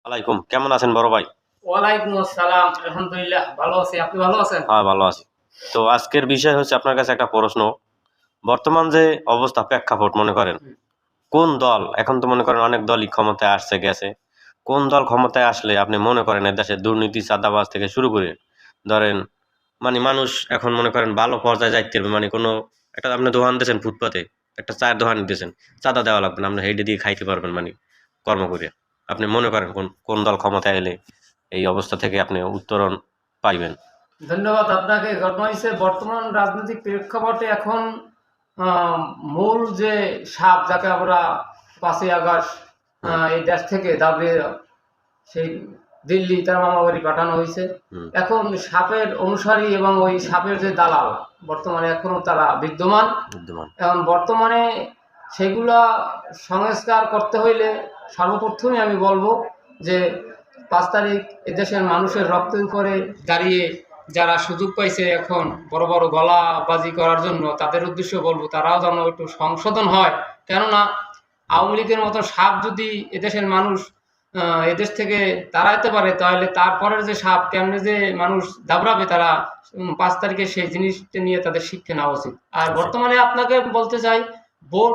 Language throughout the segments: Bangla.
আলাইকুম, কেমন আছেন বড় ভাই? ওয়ালাইকুম আসসালাম। আলহামদুলিল্লাহ ভালো আছি। আপনি ভালো আছেন? হ্যাঁ, ভালো আছি। তো আজকের বিষয় হচ্ছে আপনার কাছে একটা প্রশ্ন। বর্তমান যে অবস্থা প্রেক্ষাপট মনে করেন, কোন দল এখন তো মনে করেন অনেক দলই ক্ষমতায় আসছে গেছে। কোন দল ক্ষমতায় আসলে আপনি মনে করেন এ দেশে দুর্নীতি চাঁদাবাজ থেকে শুরু করে ধরেন মানে মানুষ এখন মনে করেন ভালো পর্যায়ে যাইতে পারবে মানে কোনো একটা আপনি দোকান দিয়েছেন ফুটপাতে, একটা চায়ের দোকান দিয়েছেন, চাঁদা দেওয়া লাগবে না, আপনি হেঁটে দিয়ে খাইতে পারবেন মানে কর্ম করে। আপনি মনে করেন কোন কোন দল ক্ষমতায় এলে এই অবস্থা থেকে আপনি উত্তরণ পাইবেন? ধন্যবাদ আপনাকে। ঘটনা হয়েছে বর্তমান রাজনৈতিক প্রেক্ষাপটে এখন আহ, মূল যে সাপ যাকে আমরা 5ই আগস্ট এই দেশ থেকে দাবিয়ে সেই দিল্লি তার মামাবাড়ি পাঠানো হয়েছে। হুম। এখন সাপের অনুসারী এবং ওই সাপের যে দালাল বর্তমানে এখনো তারা বিদ্যমান। বুদ্ধিমান। এখন বর্তমানে সেগুলা সংস্কার করতে হইলে সর্বপ্রথমে আমি বলবো যে 5 তারিখ এদেশের মানুষের রক্তের উপরে দাঁড়িয়ে যারা সুযোগ পাইছে এখন বড় বড় গলাবাজি করার জন্য তাদের উদ্দেশ্য বলবো তারাও যেন একটু সংশোধন হয়। কেননা আওয়ামী লীগের মতো সাপ যদি এদেশের মানুষ এদেশ থেকে তাড়াইতে পারে তাহলে তারপরের যে সাপ কেমনে যে মানুষ দাবড়াবে তারা 5 তারিখে সেই জিনিসটা নিয়ে তাদের শিক্ষা নেওয়া উচিত। আর বর্তমানে আপনাকে বলতে চাই ভোট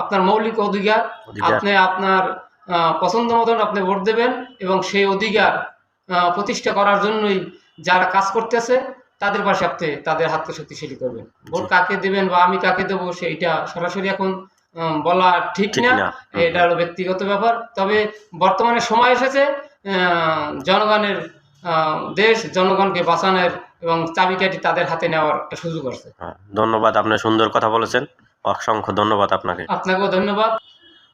আপনার মৌলিক অধিকার। অধিকার। আপনি আপনার পছন্দ মতন আপনি ভোট দেবেন এবং সেই অধিকার প্রতিষ্ঠা করার জন্যই যারা কাজ করতেছে তাদের পাশে আপনি তাদের হাতকে শক্তিশালী করবেন। ভোট জি। কাকে দেবেন বা আমি কাকে দেবো সেইটা সরাসরি এখন বলা ঠিক ঠিক না। না। এটা হলো ব্যক্তিগত ব্যাপার। তবে বর্তমানে সময় এসেছে জনগণের দেশ জনগণকে বাঁচানোর এবং চাবিকাঠি তাদের হাতে নেওয়ার একটা সুযোগ আছে। ধন্যবাদ, আপনি সুন্দর কথা বলেছেন। অসংখ্য ধন্যবাদ আপনাকে। আপনাকেও ধন্যবাদ।